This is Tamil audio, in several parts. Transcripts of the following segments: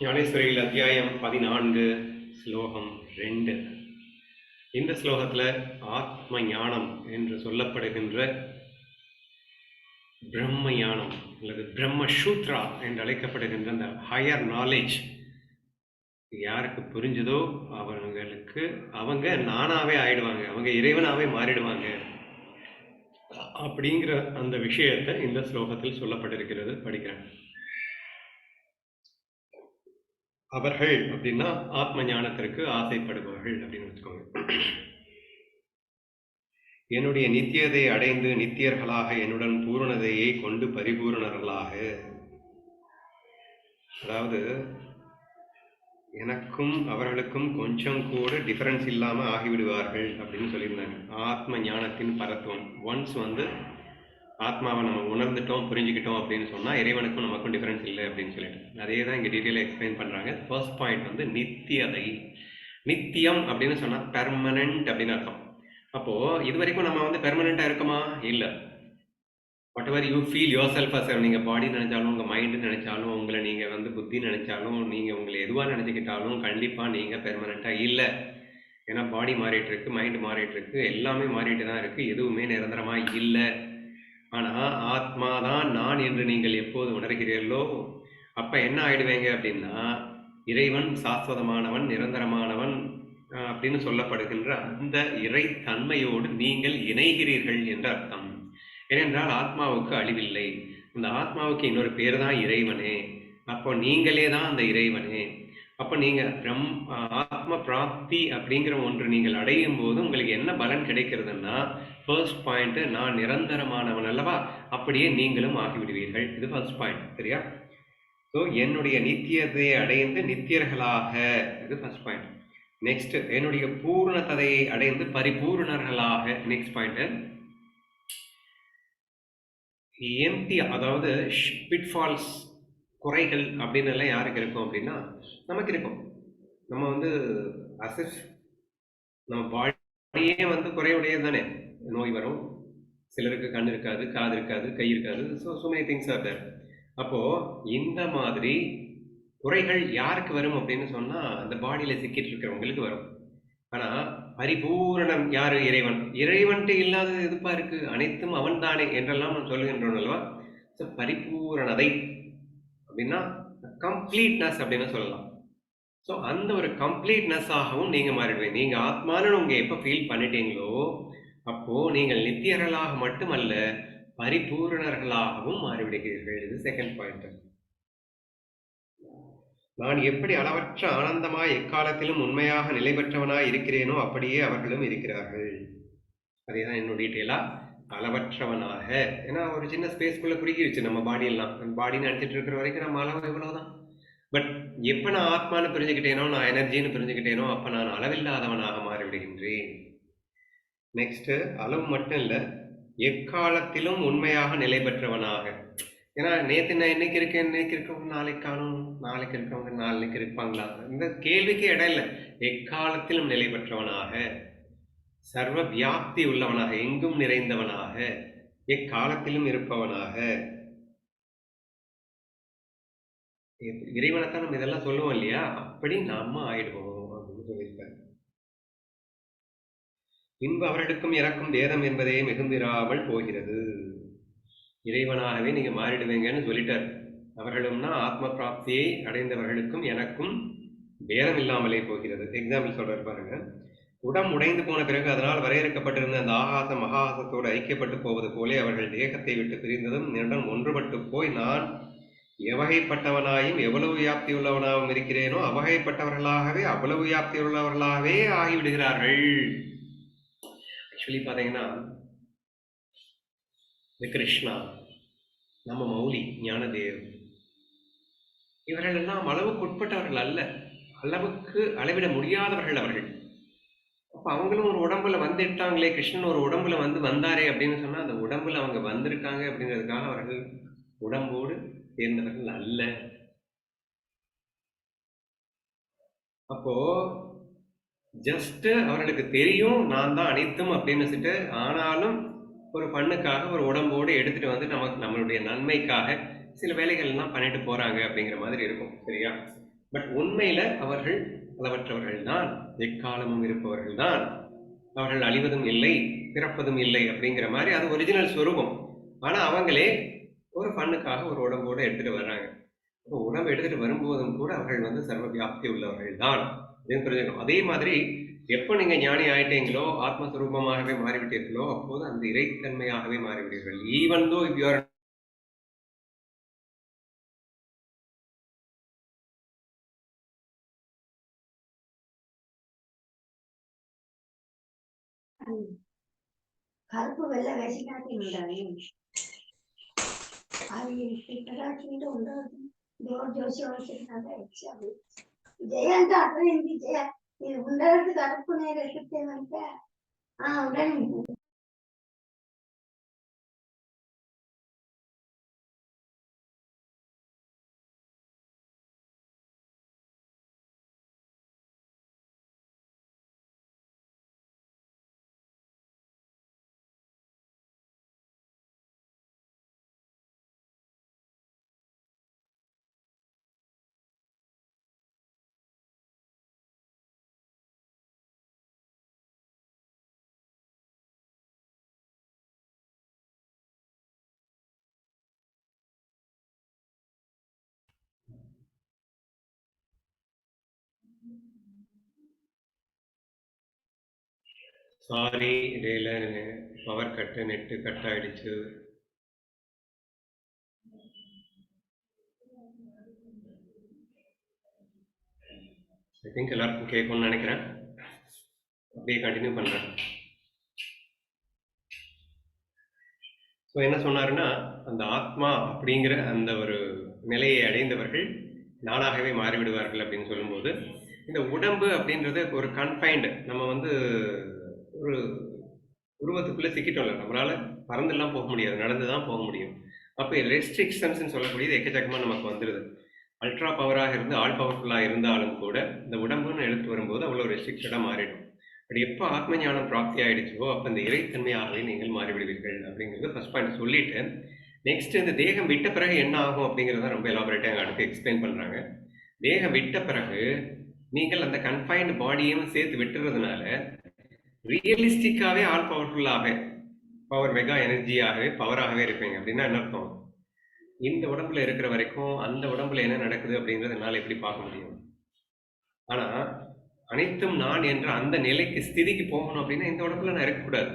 ஞானேஸ்வரியில் அத்தியாயம் 14 ஸ்லோகம் 2. இந்த ஸ்லோகத்தில் ஆத்ம ஞானம் என்று சொல்லப்படுகின்ற பிரம்ம ஞானம் அல்லது பிரம்மசூத்ரா என்று அழைக்கப்படுகின்ற அந்த ஹையர் நாலேஜ் யாருக்கு புரிஞ்சதோ அவங்க நானாவே ஆயிடுவாங்க, அவங்க இறைவனாவே மாறிடுவாங்க அப்படிங்கிற அந்த விஷயத்தை இந்த ஸ்லோகத்தில் சொல்லப்பட்டிருக்கிறது. படிக்கிறேன். அவர்கள் அப்படின்னா ஆத்ம ஞானத்திற்கு ஆசைப்படுபவர்கள் அப்படின்னு வச்சுக்கோங்க. என்னுடைய நித்தியதை அடைந்து நித்தியர்களாக என்னுடன் பூரணதையை கொண்டு பரிபூரணர்களாக, அதாவது எனக்கும் அவர்களுக்கும் கொஞ்சம் கூட டிஃபரன்ஸ் இல்லாம ஆகிவிடுவார்கள் அப்படின்னு சொல்லியிருந்தாங்க. ஆத்ம ஞானத்தின் பரத்துவம். ஒன்ஸ் ஆத்மாவை நம்ம உணர்ந்துட்டோம், புரிஞ்சுக்கிட்டோம் அப்படின்னு சொன்னால் இறைவனுக்கும் நமக்கும் டிஃபரன்ஸ் இல்லை அப்படின்னு சொல்லிட்டு அதே தான் இங்கே டீட்டெயிலாக எக்ஸ்பிளைன் பண்ணுறாங்க. ஃபர்ஸ்ட் பாயிண்ட் நித்தியதை. நித்தியம் அப்படின்னு சொன்னால் பெர்மனன்ட் அப்படின்னு அர்த்தம். அப்போது இது வரைக்கும் நம்ம பெர்மனண்ட்டாக இருக்குமா? இல்லை. Whatever you feel yourself as, நீங்கள் பாடி நினைச்சாலும், உங்கள் மைண்டு நினைச்சாலும், உங்களை நீங்கள் புத்தி நினைச்சாலும், நீங்கள் உங்களை எதுவாக நினச்சிக்கிட்டாலும் கண்டிப்பாக நீங்கள் பெர்மனண்ட்டாக இல்லை. ஏன்னா பாடி மாறிட்டு இருக்கு, மைண்டு மாறிட்டு இருக்கு, எல்லாமே மாறிட்டு தான் இருக்குது, எதுவுமே நிரந்தரமாக இல்லை. ஆனால் ஆத்மாதான் நான் என்று நீங்கள் எப்போது உணர்கிறீர்களோ அப்போ என்ன ஆயிடுவேங்க அப்படின்னா இறைவன் சாஸ்வதமானவன், நிரந்தரமானவன் அப்படின்னு சொல்லப்படுகின்ற அந்த இறை தன்மையோடு நீங்கள் இணைகிறீர்கள் என்ற அர்த்தம். ஏனென்றால் ஆத்மாவுக்கு அழிவில்லை. இந்த ஆத்மாவுக்கு இன்னொரு பேர் தான் இறைவனே. அப்போ நீங்களே தான் அந்த இறைவனே. அப்போ நீங்கள் ஆத்ம பிராப்தி அப்படிங்கிற ஒன்று நீங்கள் அடையும் போது உங்களுக்கு என்ன பலன் கிடைக்கிறதுன்னா, ஃபர்ஸ்ட் பாயிண்ட், நான் நிரந்தரமானவன் அல்லவா, அப்படியே நீங்களும் ஆகிவிடுவீர்கள். இது ஃபர்ஸ்ட் பாயிண்ட். சரியா? ஸோ என்னுடைய நித்தியத்தையை அடைந்து நித்தியர்களாக, இது ஃபர்ஸ்ட் பாயிண்ட். நெக்ஸ்ட், என்னுடைய பூர்ணத்தையை அடைந்து பரிபூர்ணர்களாக. நெக்ஸ்ட் பாயிண்ட், எம்டி, அதாவது பிட்ஃபால்ஸ், குறைகள் அப்படின்னு எல்லாம் யாருக்கு இருக்கும் அப்படின்னா நமக்கு இருக்கும். நம்ம அசஸ், நம்ம பாடியே குறைவுடையது தானே. நோய் வரும், சிலருக்கு கண் இருக்காது, காது இருக்காது, கை இருக்காது. So many things are there. அப்போ இந்த மாதிரி குறைகள் யாருக்கு வரும் அப்படின்னு சொன்னா அந்த பாடியில சிக்கிட்டு இருக்கிறவங்களுக்கு வரும். ஆனா பரிபூரணம் யாரு? இறைவன். இறைவன்ட்டு இல்லாதது எதுப்பா இருக்கு? அனைத்தும் அவன் தானே என்றெல்லாம் நம்ம சொல்லுகின்றோம் அல்லவா. ஸோ பரிபூரணதை அப்படின்னா கம்ப்ளீட்னஸ் அப்படின்னு சொல்லலாம். ஸோ அந்த ஒரு கம்ப்ளீட்னஸாகவும் நீங்கள் மாறிடுவீங்க. நீங்கள் ஆத்மானு உங்க எப்போ ஃபீல் பண்ணிட்டீங்களோ அப்போ நீங்கள் நித்தியர்களாக மட்டுமல்ல பரிபூரணர்களாகவும் மாறிவிடுகிறீர்கள். இது செகண்ட் பாயிண்ட். நான் எப்படி அளவற்ற ஆனந்தமாய் எக்காலத்திலும் உண்மையாக நிலை பெற்றவனாய் இருக்கிறேனோ அப்படியே அவர்களும் இருக்கிறார்கள். அதே தான் இன்னும் டீட்டெயிலா அளவற்றவனாக. ஏன்னா ஒரு சின்ன ஸ்பேஸ்க்குள்ள குறுகிடுச்சு நம்ம பாடியெல்லாம். பாடின்னு நினைச்சிட்டு இருக்கிற வரைக்கும் நம்ம அளவு இவ்வளவுதான். பட் எப்ப நான் ஆத்மானு புரிஞ்சுக்கிட்டேனோ, நான் எனர்ஜின்னு புரிஞ்சுக்கிட்டேனோ அப்ப நான் அளவில்லாதவனாக மாறிவிடுகின்றேன். நெக்ஸ்ட், அளவு மட்டும் இல்ல, எக்காலத்திலும் உண்மையாக நிலை பெற்றவனாக. ஏன்னா நேத்து நான் இன்னைக்கு இருக்கேன், இன்னைக்கு இருக்கவங்க நாளைக்கு காணும், நாளைக்கு இருக்கவங்க நாளைக்கு இருப்பாங்களா, இந்த கேள்விக்கு இடம் இல்லை. எக்காலத்திலும் நிலை பெற்றவனாக, சர்வ வியாப்தி உள்ளவனாக, எங்கும் நிறைந்தவனாக, எக்காலத்திலும் இருப்பவனாக. இறைவனைத்தான் நம்ம இதெல்லாம் சொல்லுவோம் இல்லையா, அப்படி நாம ஆயிடுவோம் அப்படின்னு சொல்லியிருக்காரு. பின்பு அவர்களுக்கும் இறக்கும் வேதம் என்பதே மிகுந்திராமல் போகிறது. இறைவனாகவே நீங்க மாறிடுவீங்கன்னு சொல்லிட்டார். அவர்களும்னா ஆத்ம பிராப்தியை அடைந்தவர்களுக்கும் எனக்கும் பேதம் இல்லாமலே போகிறது. எக்ஸாம்பிள் சொல்றாரு பாருங்க. உடம் உடைந்து போன பிறகு அதனால் வரையறுக்கப்பட்டிருந்த அந்த ஆகாச மகாசத்தோடு ஐக்கியப்பட்டு போவது போலே அவர்கள் தேகத்தை விட்டு பிரிந்ததும் என்னுடன் ஒன்றுபட்டு போய் நான் எவகைப்பட்டவனாயும் எவ்வளவு வியாப்தி உள்ளவனாகவும் இருக்கிறேனோ அவ்வகைப்பட்டவர்களாகவே அவ்வளவு வியாப்தி உள்ளவர்களாகவே ஆகிவிடுகிறார்கள். ஆக்சுவலி பாத்தீங்கன்னா கிருஷ்ணா, நம்ம மௌலி, ஞானதேவ், இவர்கள் எல்லாம் அளவுக்கு உட்பட்டவர்கள் அல்ல, அளவுக்கு அளவிட முடியாதவர்கள் அவர்கள். அப்ப அவங்களும் ஒரு உடம்புல வந்துட்டாங்களே, கிருஷ்ணன் ஒரு உடம்புல வந்தாரே அப்படின்னு சொன்னா அந்த உடம்புல அவங்க வந்திருக்காங்க அப்படிங்கிறதுக்காக அவர்கள் உடம்போடு சேர்ந்தவர்கள் அல்ல. அப்போ ஜஸ்ட் அவர்களுக்கு தெரியும் நான் தான் அனைத்தும் அப்படின்னு சொல்லிட்டு, ஆனாலும் ஒரு பண்ணுக்காக ஒரு உடம்போடு எடுத்துட்டு நமக்கு நம்மளுடைய நன்மைக்காக சில வேலைகள் எல்லாம் பண்ணிட்டு போறாங்க அப்படிங்கிற மாதிரி இருக்கும். சரியா? பட் உண்மையில அவர்கள் அளவற்றவர்கள் தான், எக்காலமும் இருப்பவர்கள் தான், அவர்கள் அழிவதும் இல்லை பிறப்பதும் இல்லை அப்படிங்கிற மாதிரி அது ஒரிஜினல் ஸ்வரூபம். ஆனா அவங்களே ஒரு ஃபண்ணுக்காக ஒரு உடம்போட எடுத்துட்டு வர்றாங்க. உடம்பு எடுத்துட்டு வரும்போதும் கூட அவர்கள் சர்வ வியாப்தி உள்ளவர்கள் தான் அப்படின்னு புரிஞ்சுக்கணும். அதே மாதிரி எப்போ நீங்க ஞானி ஆயிட்டீங்களோ, ஆத்மஸ்வரூபமாகவே மாறிவிட்டீர்களோ, அப்போது அந்த இறைத்தன்மையாகவே மாறிவிடுவீர்கள். Even though if you are కరుపు వెళ్ళ వేసినట్టు ఉండాలి. అది తిట్టడానికి ఉండదు. దేవుడు జోసి వచ్చిందంటే ఇచ్చాడు. జయ అంటే అర్థం ఏంటి? జయ ఇది ఉండదు కరుపునే రెట్టితేమంటే ఉండండి. சாரி, இடையில பவர் கட்டு, நெட்டு கட் ஆயிடுச்சு. ஐ திங்க் எல்லாருக்கும் கேட்கும்னு நினைக்கிறேன். அப்படியே கண்டினியூ பண்றேன். ஸோ என்ன சொன்னாருன்னா, அந்த ஆத்மா அப்படிங்கிற அந்த ஒரு நிலையை அடைந்தவர்கள் நானாகவே மாறிவிடுவார்கள் அப்படின்னு சொல்லும்போது, இந்த உடம்பு அப்படின்றது ஒரு கன்ஃபைன்டு, நம்ம ஒரு உருவத்துக்குள்ளே சிக்கிட்டோம்ல, நம்மளால பறந்துலாம் போக முடியாது, நடந்து தான் போக முடியும். அப்போ ரெஸ்ட்ரிக்ஷன்ஸ்ன்னு சொல்லக்கூடியது எக்கச்சக்கமாக நமக்கு வந்துடுது. அல்ட்ரா பவராக இருந்து ஆல் பவர்ஃபுல்லாக இருந்தாலும் கூட இந்த உடம்புன்னு எடுத்து வரும்போது அவ்வளோ ரெஸ்ட்ரிக்ஷடாக மாறிடும். அப்படி எப்போ ஆத்ம ஞானம் பிராப்தி ஆயிடுச்சோ அப்போ இந்த இறைத்தன்மையாகவே நீங்கள் மாறிவிடுவீர்கள் அப்படிங்கிறது ஃபர்ஸ்ட் பாயிண்ட் சொல்லிட்டு, நெக்ஸ்ட் இந்த தேகம் விட்ட பிறகு என்ன ஆகும் அப்படிங்கிறத ரொம்ப எலாபரேட்டாக அடுத்து எக்ஸ்பிளைன் பண்ணுறாங்க. தேகம் விட்ட பிறகு நீங்கள் அந்த கன்ஃபைன்டு பாடியும் சேர்த்து விட்டுறதுனால ரியலிஸ்டிக்காகவே ஆல் பவர்ஃபுல்லாகவே, பவர் மெகா எனர்ஜியாகவே, பவராகவே இருப்பீங்க. அப்படின்னா என்ன அர்த்தம்? இந்த உடம்புல இருக்கிற வரைக்கும் அந்த உடம்புல என்ன நடக்குது அப்படிங்கிறத என்னால் எப்படி பார்க்க முடியும்? ஆனா அனைத்தும் நான் என்ற அந்த நிலைக்கு ஸ்திதிக்கு போகணும் அப்படின்னா இந்த உடம்புல நான் இருக்கக்கூடாது.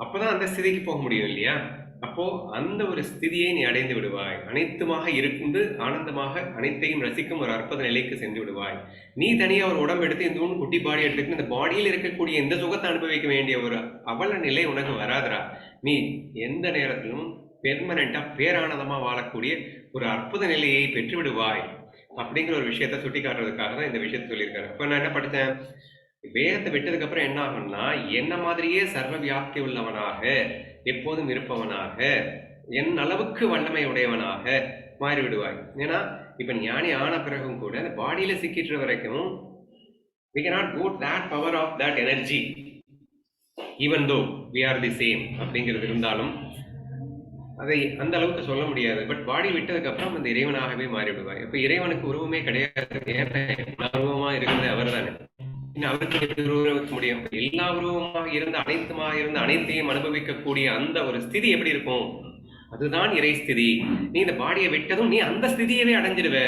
அப்பதான் அந்த ஸ்திதிக்கு போக முடியும் இல்லையா? அப்போ அந்த ஒரு ஸ்திதியை நீ அடைந்து விடுவாய். அனைத்துமாக இருந்து ஆனந்தமாக அனைத்தையும் ரசிக்கும் ஒரு அற்புத நிலைக்கு சென்று விடுவாய். நீ தனியா ஒரு உடம்பு எடுத்து இந்த குட்டி பாடி எடுத்துக்கிட்டு இந்த பாடியில் இருக்கக்கூடிய எந்த சுகத்தை அனுபவிக்க வேண்டிய ஒரு அவல நிலை உனக்கு வராதுரா. நீ எந்த நேரத்திலும் பெர்மனண்டா பேரானந்தமா வாழக்கூடிய ஒரு அற்புத நிலையை பெற்று விடுவாய் அப்படிங்கிற ஒரு விஷயத்த சுட்டி காட்டுறதுக்காக தான் இந்த விஷயத்த சொல்லியிருக்காரு. இப்ப நான் என்ன படித்தேன், வேதத்தை விட்டதுக்கு அப்புறம் என்ன ஆகும்னா, என்ன மாதிரியே சர்வ வியாப்தி உள்ளவனாக, எப்போதும் இருப்பவனாக, என் அளவுக்கு வல்லமை உடையவனாக மாறிவிடுவாய். ஏன்னா இப்ப ஞானி ஆன பிறகும் கூட அந்த பாடியில சிக்கிட்டு வரைக்கும் we cannot go that power of that energy even though we are the same அப்படிங்கிறது இருந்தாலும் அதை அந்த அளவுக்கு சொல்ல முடியாது. பட் பாடி விட்டதுக்கு அப்புறம் அந்த இறைவனாகவே மாறிவிடுவாய். இப்ப இறைவனுக்கு உருவமே கிடையாது. ஏன்னா உருவமா இருக்கிறது அவர் தானே. அவருக்கு எப்படி உருவம் வைக்க முடியும்? எல்லா உருவமாக இருந்து அனைத்துமாக இருந்து அனைத்தையும் அனுபவிக்கக்கூடிய அந்த ஒரு ஸ்திதி எப்படி இருக்கும்? அதுதான் இறை ஸ்திதி. நீ இந்த பாடியை விட்டதும் நீ அந்த ஸ்திதியவே அடைஞ்சிடுவ.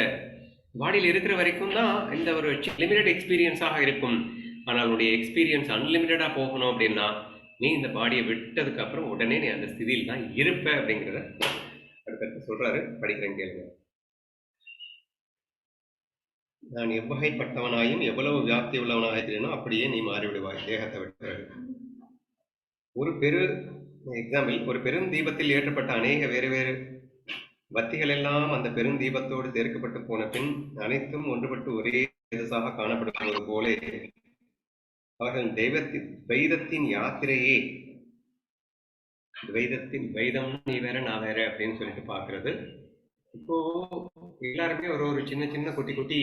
பாடியில் இருக்கிற வரைக்கும் தான் இந்த ஒரு லிமிடெட் எக்ஸ்பீரியன்ஸாக இருக்கும். ஆனால் உன்னுடைய எக்ஸ்பீரியன்ஸ் அன்லிமிட்டடா போகணும் அப்படின்னா நீ இந்த பாடியை விட்டதுக்கு அப்புறம் உடனே நீ அந்த ஸ்திதியில் தான் இருப்ப அப்படிங்கிறத அடுத்தடுத்து சொல்றாரு. படிக்கிறேன் கேளுங்க. நான் எவ்வகைப்பட்டவனாயும் எவ்வளவு வியாப்தி உள்ளவனாகிறேனோ அப்படியே நீ மாறிவிடுவாய் தேகத்தை விட்டு. ஒரு எக்ஸாம்பிள், ஒரு பெரும் தீபத்தில் ஏற்றப்பட்ட அநேக வேறு வேறு பத்திகள் எல்லாம் அந்த பெரும் தீபத்தோடு சேர்க்கப்பட்டு போன பின் அனைத்தும் ஒன்றுபட்டு ஒரே தேஜஸாக காணப்படுவது போல அவர்கள் துவைதத்தின் யாத்திரையே, துவைதம் நீ வேற நான் வேற அப்படின்னு சொல்லிட்டு பாக்குறது. இப்போ எல்லாருமே ஒரு சின்ன சின்ன குட்டி குட்டி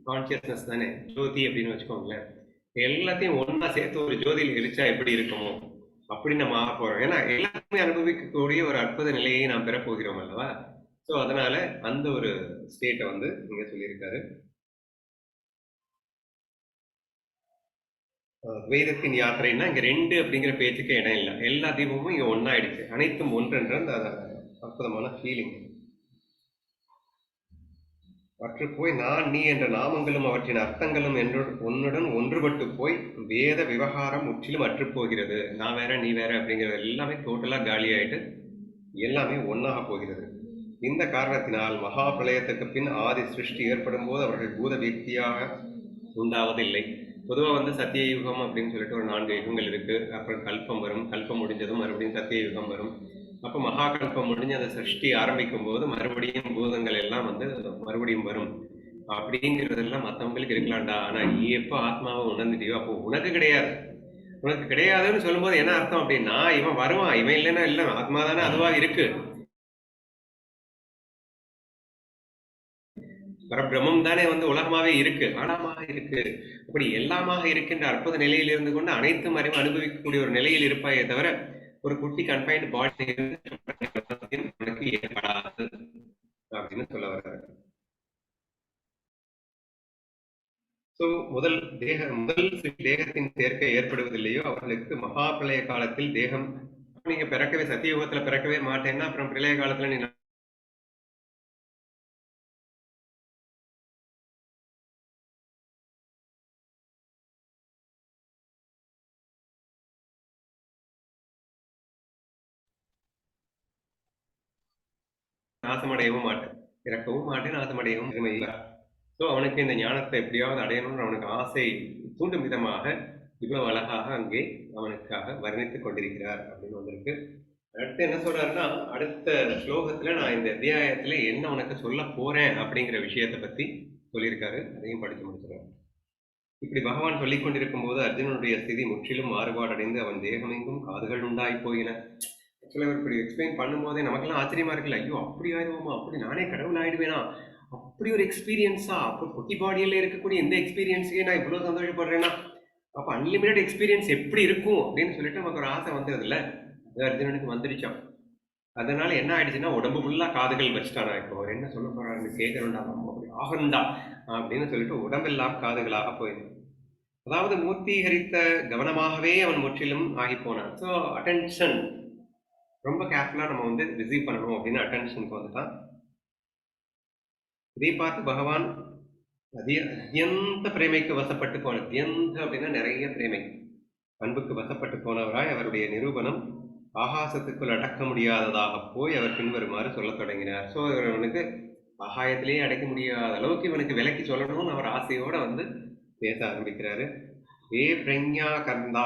கான்சியஸ்னஸ் தானே, ஜோதி அப்படின்னு வச்சுக்கோங்களேன். எல்லாத்தையும் ஒன்னா சேர்த்து ஒரு ஜோதியில் எரிச்சா எப்படி இருக்குமோ அப்படி நம்ம ஆக போறோம். ஏன்னா எல்லாருமே அனுபவிக்கக்கூடிய ஒரு அற்புத நிலையை நாம் பெறப்போகிறோம் அல்லவா. ஸோ அதனால அந்த ஒரு ஸ்டேட்டை வந்து இங்க சொல்லியிருக்காரு. வேதத்தின் யாத்திரைன்னா இங்க 2 அப்படிங்கிற பேச்சுக்கு இடம் இல்லை. எல்லா தீபமும் இங்க ஒன்னாயிடுச்சு. அனைத்தும் ஒன்றென்ற அந்த அற்புதமான ஃபீலிங். மற்ற போய் நான் நீ என்ற நாமங்களும் அவற்றின் அர்த்தங்களும் உன்னுடன் ஒன்றுபட்டு போய் வேத விவகாரம் முற்றிலும் அற்று போகிறது. நான் வேற நீ வேற அப்படிங்கிறது எல்லாமே டோட்டலா காலி ஆயிட்டு எல்லாமே ஒன்னாக போகிறது. இந்த காரணத்தினால் மகா பிரளயத்துக்கு பின் ஆதி சிருஷ்டி ஏற்படும் போது அவர்கள் பூத வியக்தியாக உண்டாவதில்லை. பொதுவாக வந்து சத்திய யுகம் அப்படின்னு சொல்லிட்டு ஒரு 4 யுகங்கள் இருக்கு. அப்புறம் கல்பம் வரும். கல்பம் முடிஞ்சதும் மறுபடியும் சத்திய யுகம் வரும். அப்போ மகா கல்பம் முடிஞ்சு அந்த சிருஷ்டி ஆரம்பிக்கும் போது மறுபடியும் பூதங்கள் எல்லாம் வந்து மறுபடியும் வரும் அப்படிங்கிறதெல்லாம் மற்றவங்களுக்கு இருக்கலாம்டா. ஆனா நீ எப்போ ஆத்மாவை உணர்ந்துட்டியோ அப்போ உனக்கு கிடையாது. உனக்கு கிடையாதுன்னு சொல்லும்போது என்ன அர்த்தம் அப்படின்னா, இவன் வருவான், இவன் இல்லைன்னா இல்லை, ஆத்மா தானே அதுவா இருக்கு. பரபிரம்மம் தானே வந்து உலகமாவே இருக்கு, ஆனாமாக இருக்கு. அப்படி எல்லாமாக இருக்கின்ற அற்புத நிலையில் இருந்து கொண்டு அனைத்தும் அறிவு அனுபவிக்கக்கூடிய ஒரு நிலையில் இருப்பாயே தவிர ஒரு குட்டி கன்ஃபைன்டு பாடி உனக்கு ஏற்படாது அப்படின்னு சொல்ல வர்றாரு. ஸோ முதல் தேகத்தின் சேர்க்கை ஏற்படுவதில்லையோ அவர்களுக்கு மகா பிரளய காலத்தில் தேகம், நீங்க பிறக்கவே சத்தியுகத்துல பிறக்கவே மாட்டேன்னா அப்புறம் பிரளய காலத்துல நீ நாசமடையவும் மாட்டேன், இறக்கவும் மாட்டேன், நாசமடையவும் இல்லை. ஸோ அவனுக்கு இந்த ஞானத்தை எப்படியாவது அடையணும்னு அவனுக்கு ஆசை தூண்டும் விதமாக இவ்வளவு அழகாக அங்கே அவனுக்காக வர்ணித்துக் கொண்டிருக்கிறார் அப்படின்னு வந்திருக்கு. அடுத்து என்ன சொல்றாருன்னா, அடுத்த ஸ்லோகத்துல நான் இந்த அத்தியாயத்துல என்ன உனக்கு சொல்ல போறேன் அப்படிங்கிற விஷயத்தை பத்தி சொல்லியிருக்காரு. அதையும் படிச்சு முடிச்சுறேன். இப்படி பகவான் சொல்லிக் கொண்டிருக்கும் போது அர்ஜுனனுடைய ஸ்திதி முற்றிலும் மாறுபாடு அடைந்து அவன் தேகமெங்கும் காதுகள் உண்டாய் போயின. ஆக்சுவலா இப்படி எக்ஸ்பிளைன் பண்ணும்போதே நமக்கெல்லாம் ஆச்சரியமா இருக்குல்ல, ஐயோ அப்படி ஆயிடுவோமா, அப்படி நானே கடவுள் ஆயிடுவேனா, அப்படி ஒரு எக்ஸ்பீரியன்ஸா, அப்போ குட்டி பாடியில இருக்கக்கூடிய எந்த எக்ஸ்பீரியன்ஸையே நான் இவ்வளவு சந்தோஷப்படுறேன்னா அப்ப அன்லிமிட்டட் எக்ஸ்பீரியன்ஸ் எப்படி இருக்கும் அப்படின்னு சொல்லிட்டு நமக்கு ஒரு ஆசை வந்தது இல்ல, அது அர்ஜுனனுக்கு வந்துடுச்சான். அதனால என்ன ஆயிடுச்சுன்னா உடம்பு ஃபுல்லா காதுகள் வச்சுட்டானா. இப்போ அவர் என்ன சொல்ல போறாருன்னு கேட்கறா, அப்படி ஆகண்டா அப்படின்னு சொல்லிட்டு உடம்பெல்லாம் காதுகளாக போயிடும். அதாவது மூர்த்தீகரித்த கவனமாகவே அவன் முற்றிலும் ஆகி போனான். ஸோ அட்டென்ஷன் ரொம்ப கேர்ஃபுல்லா நம்ம வந்து ரிசீவ் பண்ணணும் அப்படின்னு அட்டென்ஷனுக்கு வந்துட்டான். இதை பார்த்து பகவான் அத்தியந்த பிரேமைக்கு வசப்பட்டு போன, அத்தியந்த அப்படின்னா நிறைய பிரேமை, அன்புக்கு வசப்பட்டு போனவராய் அவருடைய நிரூபணம் ஆகாசத்துக்குள் அடக்க முடியாததாக போய் அவர் பின்வருமாறு சொல்ல தொடங்கினார். ஸோ இவனுக்கு ஆகாயத்திலேயே அடைக்க முடியாத அளவுக்கு இவனுக்கு விலக்கி சொல்லணும்னு அவர் ஆசையோட வந்து பேச ஆரம்பிக்கிறாரு. பிரக்ஞா காந்தா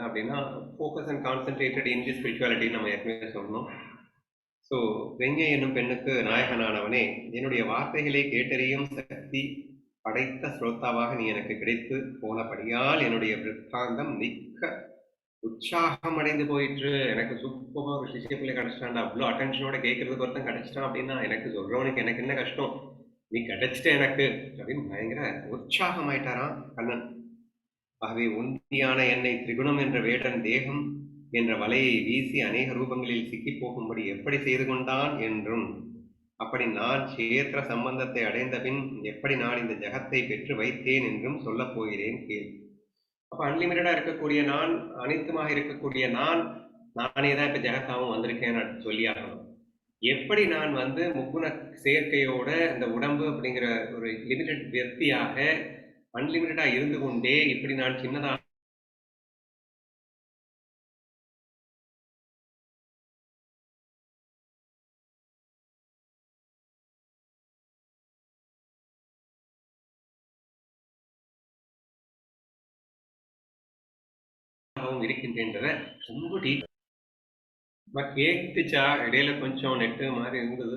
அப்படின்னா focus and concentrated in the spirituality நம்ம ஏற்கனவே சொன்னோம். ஸோ பிரக்ஞை என்னும் பெண்ணுக்கு நாயகனானவனே, என்னுடைய வார்த்தைகளை கேட்டறியும் சக்தி படைத்த ஸ்ரோத்தாவாக நீ எனக்கு கிடைத்து போனபடியால் என்னுடைய விற்த்தாந்தம் மிக்க உற்சாகம் அடைந்து போயிற்று. எனக்கு சூப்பராக ஒரு சிஷ்ய பிள்ளை கிடைச்சிட்டான்டா, அவ்வளோ அட்டென்ஷனோட கேட்கறதுக்கு ஒருத்தன் கிடைச்சிட்டான் அப்படின்னா எனக்கு சொல்றவனுக்கு எனக்கு என்ன கஷ்டம், நீ கிடைச்சிட்ட எனக்கு அப்படின்னு பயங்கர உற்சாகம் ஆயிட்டாராம் கண்ணன். ஆகவே உண்மையான என்னை திரிகுணம் என்ற வேடன் தேகம் என்ற வலையை வீசி அநேக ரூபங்களில் சிக்கி போகும்படி எப்படி செய்து கொண்டான் என்றும், அப்படி நான் கஷேத்திர சம்பந்தத்தை அடைந்த பின் எப்படி நான் இந்த ஜகத்தை பெற்று வைத்தேன் என்றும் சொல்ல போகிறேன் கேள். அப்ப அன்லிமிட்டடா இருக்கக்கூடிய நான், அனைத்துமாக இருக்கக்கூடிய நான், நானே தான் இப்ப ஜெகத்தாவும் வந்திருக்கேன்னு சொல்லி ஆகணும். எப்படி நான் வந்து முக்குண சேர்க்கையோட இந்த உடம்பு அப்படிங்கிற ஒரு லிமிடெட் வியக்தியாக அன்லிமிட்டடா இருந்து கொண்டே இப்படி நான் சின்னதாக இருக்கின்றேன்றத ரொம்ப டீட்டெயில் கேட்டுச்சா. இடையில கொஞ்சம் நெட்டு மாதிரி இருந்தது.